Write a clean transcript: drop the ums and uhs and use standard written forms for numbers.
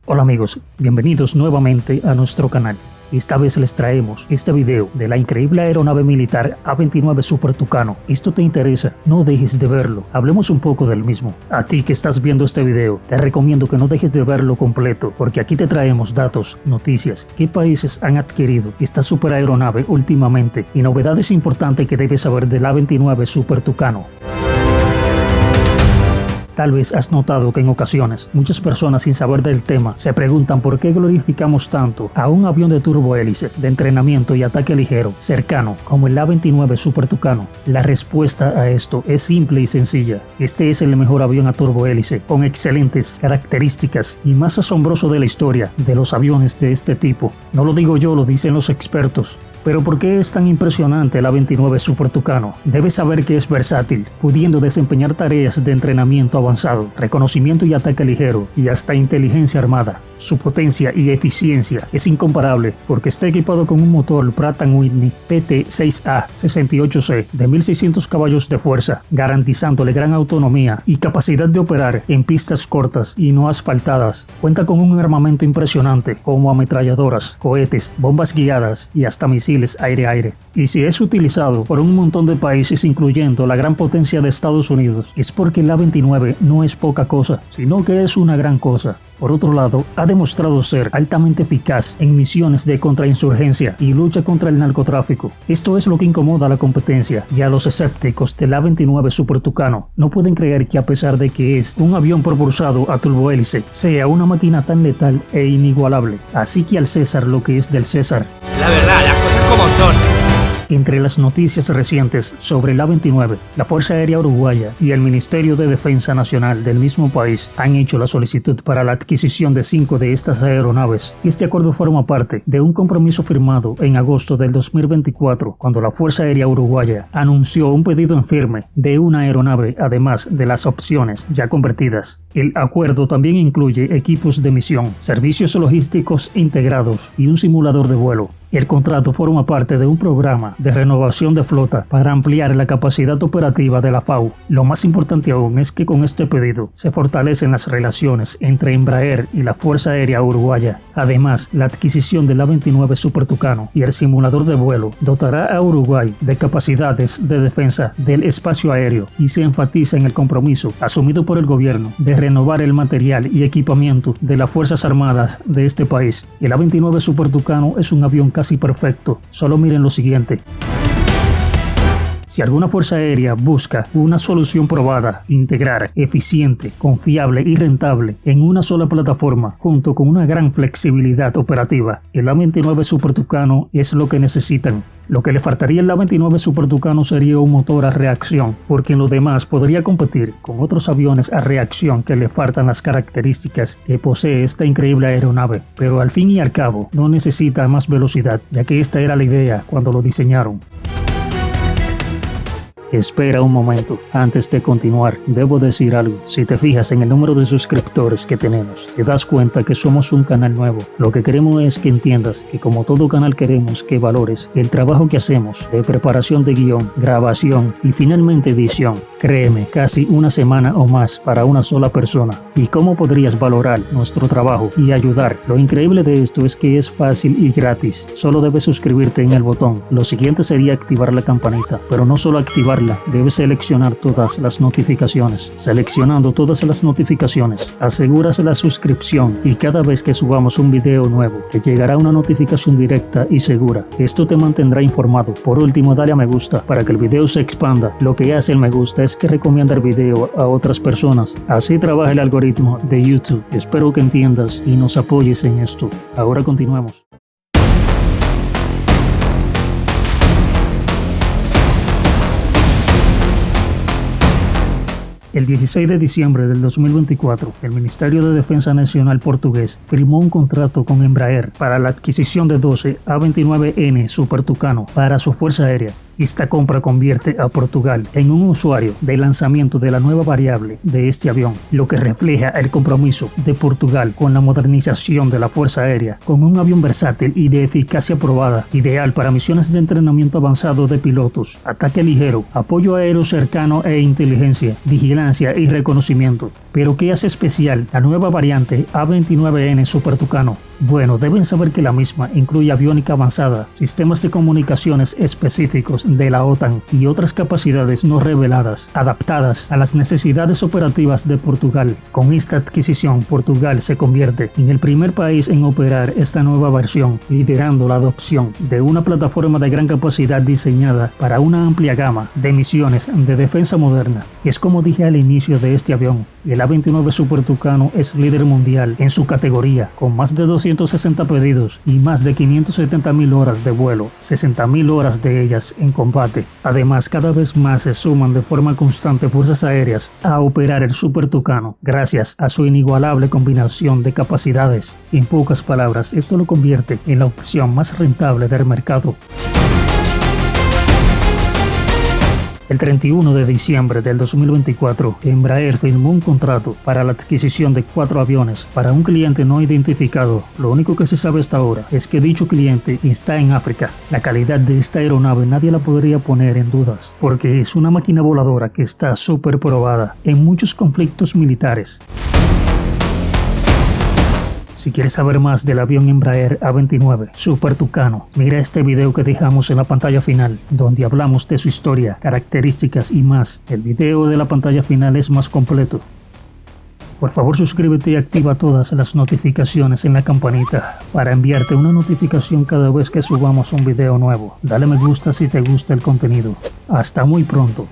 Hola amigos, bienvenidos nuevamente a nuestro canal. Esta vez les traemos este video de la increíble aeronave militar A-29 Super Tucano. Esto te interesa, no dejes de verlo. Hablemos un poco del mismo. A ti que estás viendo este video, te recomiendo que no dejes de verlo completo, porque aquí te traemos datos, noticias, qué países han adquirido esta super aeronave últimamente y novedades importantes que debes saber del A-29 Super Tucano. Tal vez has notado que en ocasiones muchas personas sin saber del tema se preguntan por qué glorificamos tanto a un avión de turbohélice de entrenamiento y ataque ligero cercano como el A-29 Super Tucano. La respuesta a esto es simple y sencilla. Este es el mejor avión a turbohélice con excelentes características y más asombroso de la historia de los aviones de este tipo. No lo digo yo, lo dicen los expertos. Pero ¿por qué es tan impresionante el A-29 Super Tucano? Debes saber que es versátil, pudiendo desempeñar tareas de entrenamiento avanzado, reconocimiento y ataque ligero, y hasta inteligencia armada. Su potencia y eficiencia es incomparable porque está equipado con un motor Pratt & Whitney PT6A68C de 1600 caballos de fuerza, garantizándole gran autonomía y capacidad de operar en pistas cortas y no asfaltadas. Cuenta con un armamento impresionante como ametralladoras, cohetes, bombas guiadas y hasta misiles aire-aire. Y si es utilizado por un montón de países incluyendo la gran potencia de Estados Unidos, es porque el A-29 no es poca cosa, sino que es una gran cosa. Por otro lado, ha demostrado ser altamente eficaz en misiones de contrainsurgencia y lucha contra el narcotráfico. Esto es lo que incomoda a la competencia y a los escépticos del A-29 Super Tucano. No pueden creer que a pesar de que es un avión propulsado a turbohélice, sea una máquina tan letal e inigualable. Así que al César lo que es del César. La verdad, las cosas como son. Entre las noticias recientes sobre el A-29, la Fuerza Aérea Uruguaya y el Ministerio de Defensa Nacional del mismo país han hecho la solicitud para la adquisición de 5 de estas aeronaves. Este acuerdo forma parte de un compromiso firmado en agosto del 2024, cuando la Fuerza Aérea Uruguaya anunció un pedido en firme de una aeronave, además de las opciones ya convertidas. El acuerdo también incluye equipos de misión, servicios logísticos integrados y un simulador de vuelo. El contrato forma parte de un programa de renovación de flota para ampliar la capacidad operativa de la FAU. Lo más importante aún es que con este pedido se fortalecen las relaciones entre Embraer y la Fuerza Aérea Uruguaya. Además, la adquisición del A-29 Super Tucano y el simulador de vuelo dotará a Uruguay de capacidades de defensa del espacio aéreo y se enfatiza en el compromiso asumido por el gobierno de renovar el material y equipamiento de las Fuerzas Armadas de este país. El A-29 Super Tucano es un avión casi perfecto. Solo miren lo siguiente. Si alguna fuerza aérea busca una solución probada, integrar, eficiente, confiable y rentable en una sola plataforma, junto con una gran flexibilidad operativa, el A-29 Super Tucano es lo que necesitan. Lo que le faltaría al A-29 Super Tucano sería un motor a reacción, porque en lo demás podría competir con otros aviones a reacción que le faltan las características que posee esta increíble aeronave, pero al fin y al cabo no necesita más velocidad, ya que esta era la idea cuando lo diseñaron. Espera un momento, antes de continuar, debo decir algo. Si te fijas en el número de suscriptores que tenemos, te das cuenta que somos un canal nuevo. Lo que queremos es que entiendas que como todo canal queremos que valores el trabajo que hacemos de preparación de guión, grabación y finalmente edición. Créeme, casi una semana o más para una sola persona. ¿Y cómo podrías valorar nuestro trabajo y ayudar? Lo increíble de esto es que es fácil y gratis. Solo debes suscribirte en el botón. Lo siguiente sería activar la campanita, pero no solo activarla. Debes seleccionar todas las notificaciones. Seleccionando todas las notificaciones, aseguras la suscripción y cada vez que subamos un video nuevo, te llegará una notificación directa y segura. Esto te mantendrá informado. Por último, dale a me gusta para que el video se expanda. Lo que hace el me gusta es que recomienda el video a otras personas. Así trabaja el algoritmo de YouTube. Espero que entiendas y nos apoyes en esto. Ahora continuemos. El 16 de diciembre del 2024, el Ministerio de Defensa Nacional portugués firmó un contrato con Embraer para la adquisición de 12 A-29N Super Tucano para su Fuerza Aérea. Esta compra convierte a Portugal en un usuario de lanzamiento de la nueva variable de este avión, lo que refleja el compromiso de Portugal con la modernización de la Fuerza Aérea, con un avión versátil y de eficacia probada, ideal para misiones de entrenamiento avanzado de pilotos, ataque ligero, apoyo aéreo cercano e inteligencia, vigilancia y reconocimiento. Pero ¿qué hace especial la nueva variante A29N Super Tucano? Bueno, deben saber que la misma incluye aviónica avanzada, sistemas de comunicaciones específicos de la OTAN y otras capacidades no reveladas, adaptadas a las necesidades operativas de Portugal. Con esta adquisición, Portugal se convierte en el primer país en operar esta nueva versión, liderando la adopción de una plataforma de gran capacidad diseñada para una amplia gama de misiones de defensa moderna. Es como dije al inicio de este avión, el A29 Super Tucano es líder mundial en su categoría, con más de 260 pedidos y más de 570.000 horas de vuelo, 60.000 horas de ellas en combate. Además, cada vez más se suman de forma constante fuerzas aéreas a operar el Super Tucano, gracias a su inigualable combinación de capacidades. En pocas palabras, esto lo convierte en la opción más rentable del mercado. El 31 de diciembre del 2024, Embraer firmó un contrato para la adquisición de 4 aviones para un cliente no identificado. Lo único que se sabe hasta ahora es que dicho cliente está en África. La calidad de esta aeronave nadie la podría poner en dudas, porque es una máquina voladora que está súper probada en muchos conflictos militares. Si quieres saber más del avión Embraer A29 Super Tucano, mira este video que dejamos en la pantalla final, donde hablamos de su historia, características y más. El video de la pantalla final es más completo. Por favor, suscríbete y activa todas las notificaciones en la campanita para enviarte una notificación cada vez que subamos un video nuevo. Dale me gusta si te gusta el contenido. Hasta muy pronto.